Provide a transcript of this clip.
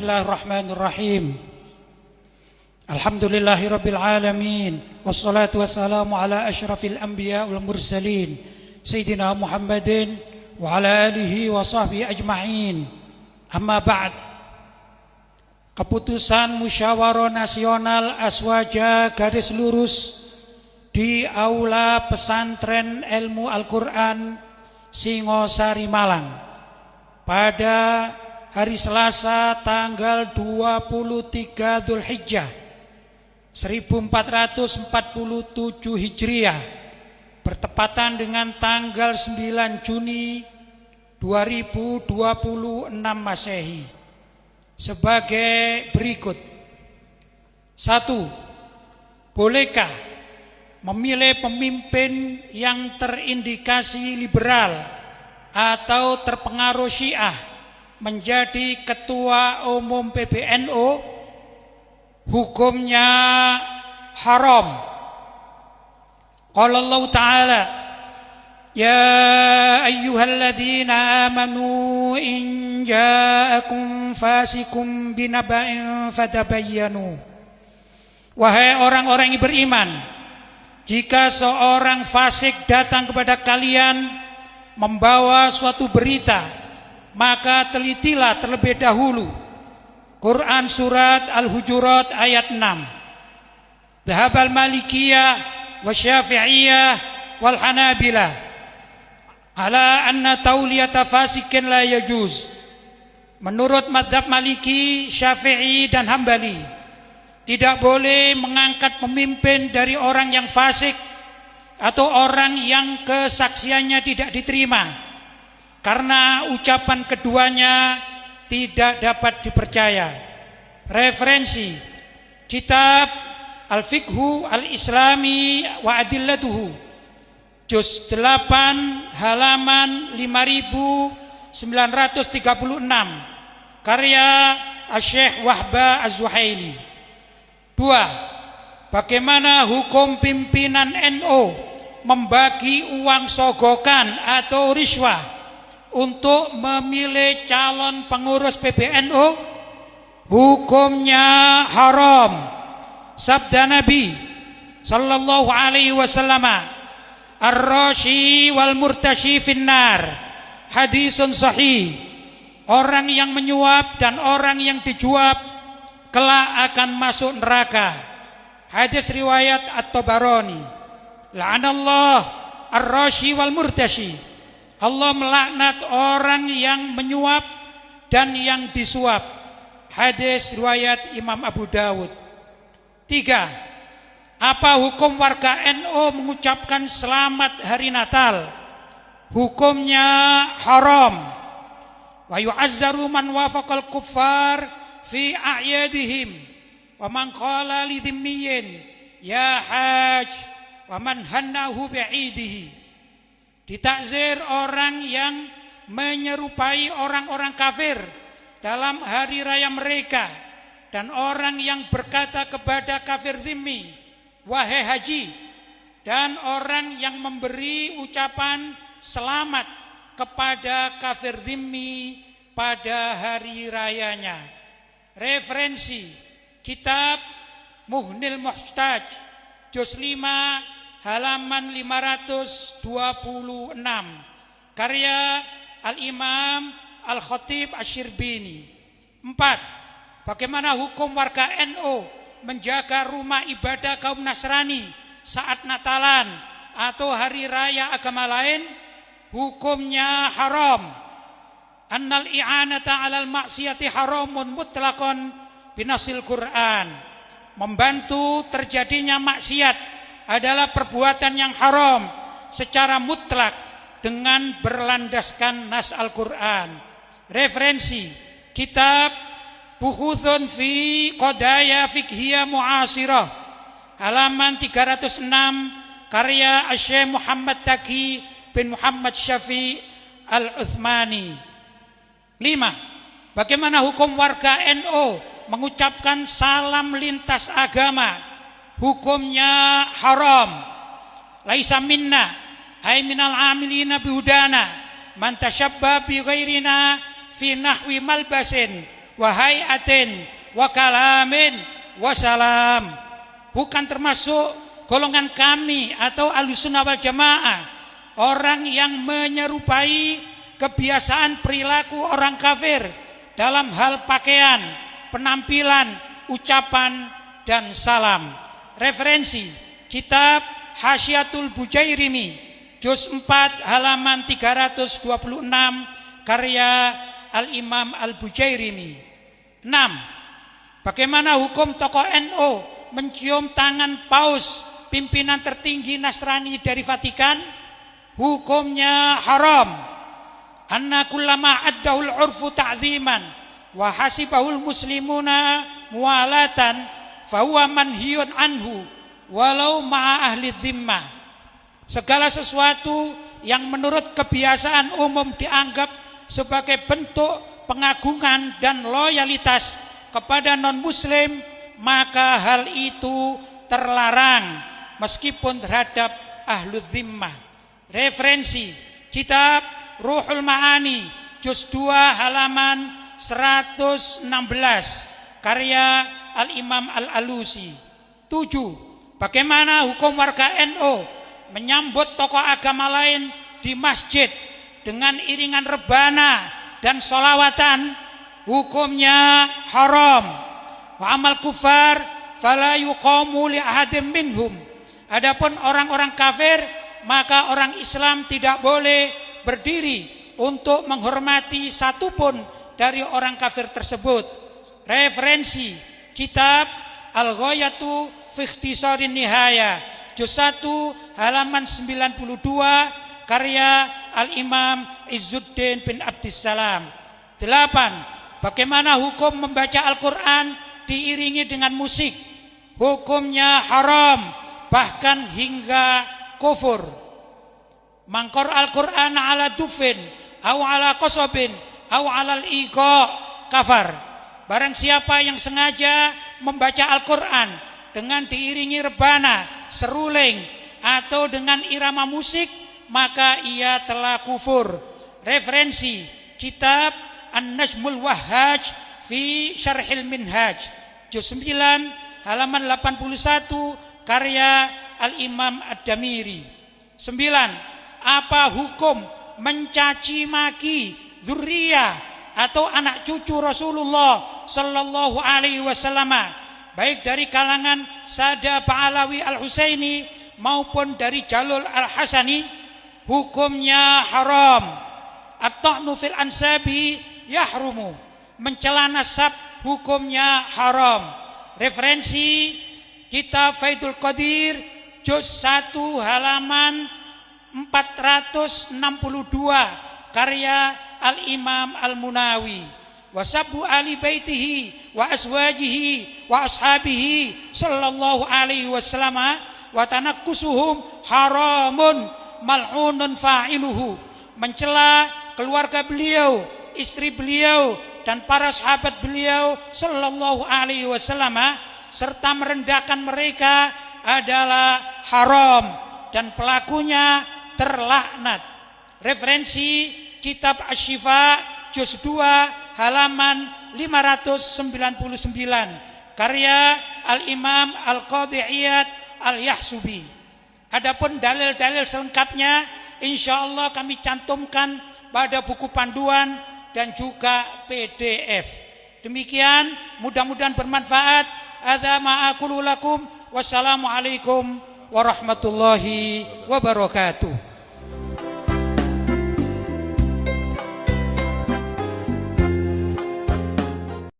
Bismillahirrahmanirrahim. Alhamdulillahirabbil alamin wassalatu wassalamu ala asyrafil anbiya wal mursalin sayyidina Muhammadin wa ala alihi wa sahbihi ajma'in. Amma ba'd. Keputusan Musyawarah Nasional Aswaja garis lurus di Aula Pesantren Ilmu Al-Quran Singosari Malang pada hari Selasa tanggal 23 Dzulhijjah 1447 Hijriah bertepatan dengan tanggal 9 Juni 2026 Masehi sebagai berikut. 1. Bolehkah memilih pemimpin yang terindikasi liberal atau terpengaruh Syiah menjadi ketua umum PBNU? Hukumnya haram. Qala Allah Ta'ala, ya ayyuhalladzina amanu in ja'akum fasikum binaba'in fatabayyanu. Wahai orang-orang yang beriman, jika seorang fasik datang kepada kalian membawa suatu berita, maka telitilah terlebih dahulu. Quran surat Al-Hujurat ayat 6. Dhahabal Malikiyah wa Syafi'iyah wal Hanabilah ala anna tauliyata fasikin la yajuz. Menurut mazhab Maliki, Syafi'i dan Hambali, tidak boleh mengangkat pemimpin dari orang yang fasik atau orang yang kesaksiannya tidak diterima, karena ucapan keduanya tidak dapat dipercaya. Referensi kitab Al-Fiqhu Al-Islami wa Adillatuhu juz 8 halaman 5936 karya Syekh Wahbah Az-Zuhaili. 2. Bagaimana hukum pimpinan NU membagi uang sogokan atau riswah untuk memilih calon pengurus PBNU? Hukumnya haram. Sabda Nabi sallallahu alaihi wasallam, ar-rashi wal murtashi finnar. Hadisun sahih. Orang yang menyuap dan orang yang dijuap kelak akan masuk neraka. Hadis riwayat At-Tabarani. La'anallah ar-rashi wal murtashi. Allah melaknat orang yang menyuap dan yang disuap. Hadis riwayat Imam Abu Dawud. 3. Apa hukum warga NU mengucapkan selamat hari Natal? Hukumnya haram. Wa yu'azzaru man wafaqal kuffar fi a'yadihim wa man qala li dhimmiyin ya haj wa man hannahu bi'idihi. Ditakzir orang yang menyerupai orang-orang kafir dalam hari raya mereka, dan orang yang berkata kepada kafir zimmi, wahai haji, dan orang yang memberi ucapan selamat kepada kafir zimmi pada hari rayanya. Referensi kitab Muhnil Muhtaj juz 5 halaman 526 karya Al-Imam Al-Khatib Asy-Syirbini. 4. Bagaimana hukum warga NU menjaga rumah ibadah kaum Nasrani saat Natalan atau hari raya agama lain? Hukumnya haram. Annal i'anata 'alal maksiyati haramun mutlaqan binasil Quran. Membantu terjadinya maksiat adalah perbuatan yang haram secara mutlak dengan berlandaskan nas Al-Quran. Referensi kitab Buhuthun fi Qadaya Fiqhiyah Mu'asirah halaman 306 karya Syekh Muhammad Taqi bin Muhammad Syafi Al-Uthmani. 5. Bagaimana hukum warga NU mengucapkan salam lintas agama? Hukumnya haram. Laisa minna ay minal amilina bihudana man tashabba bi ghairina fi nahwi malbasin wa hayatin wa kalamin wa salam. Bukan termasuk golongan kami atau Ahlussunnah wal Jamaah orang yang menyerupai kebiasaan perilaku orang kafir dalam hal pakaian, penampilan, ucapan dan salam. Referensi kitab Hasyiatul Bujairimi juz 4 halaman 326 karya Al-Imam Al-Bujairimi. 6. Bagaimana hukum tokoh NU mencium tangan paus pimpinan tertinggi Nasrani dari Vatikan? Hukumnya haram. Anna kullama addahul urfu ta'ziman wa hasibahul muslimuna muwalatan fahuwa manhiyun anhu walau ma'a ahli dhimmah. Segala sesuatu yang menurut kebiasaan umum dianggap sebagai bentuk pengagungan dan loyalitas kepada non-muslim, maka hal itu terlarang meskipun terhadap ahlu dhimmah. Referensi kitab Ruhul Ma'ani juz 2 halaman 116 karya Al-Imam Al-Alusi. 7. Bagaimana hukum warga NU menyambut tokoh agama lain di masjid dengan iringan rebana dan sholawatan? Hukumnya haram. Wa amal kufar fala yuqamu li ahadim minhum. Adapun orang-orang kafir, maka orang Islam tidak boleh berdiri untuk menghormati satupun dari orang kafir tersebut. Referensi kitab Al-Ghayatu fi Ikhtisarin Nihaya juz 1 halaman 92 karya Al-Imam Izzuddin bin Abdissalam. 8. Bagaimana hukum membaca Al-Quran diiringi dengan musik? Hukumnya haram, bahkan hingga kufur. Mangkor Al-Quran ala dufin au ala qasabin au ala al-iqa kafar. Barang siapa yang sengaja membaca Al-Quran dengan diiringi rebana, seruling atau dengan irama musik, maka ia telah kufur. Referensi kitab An-Najmul Wahhaj fi Syarhil Minhaj juz 9 halaman 81 karya Al-Imam Ad-Damiri. 9. Apa hukum mencaci maki dzurriyyah atau anak cucu Rasulullah sallallahu alaihi wasallam, baik dari kalangan Sada Ba'alawi Al-Husaini maupun dari Jalul Al-Hasani? Hukumnya haram. At-ta'nu fil ansabi yahrumu. Mencela nasab hukumnya haram. Referensi kitab Faidul Qadir juz 1 halaman 462 karya Al-Imam Al-Munawi. Wasabbu ali baitihi wa aswajihi wa ashabihi sallallahu alaihi wasallam wa tanakkusuhum haramun mal'unun fa'iluhu. Mencela keluarga beliau, istri beliau dan para sahabat beliau sallallahu alaihi wasallam serta merendahkan mereka adalah haram dan pelakunya terlaknat. Referensi kitab Asy-Syifa juz 2 halaman 599 karya Al-Imam Al-Qadhi Iyad Al-Yahsubi. Adapun dalil-dalil selengkapnya insyaallah kami cantumkan pada buku panduan dan juga PDF. Demikian, mudah-mudahan bermanfaat. Hadza ma aqulu lakum. Wassalamualaikum warahmatullahi wabarakatuh.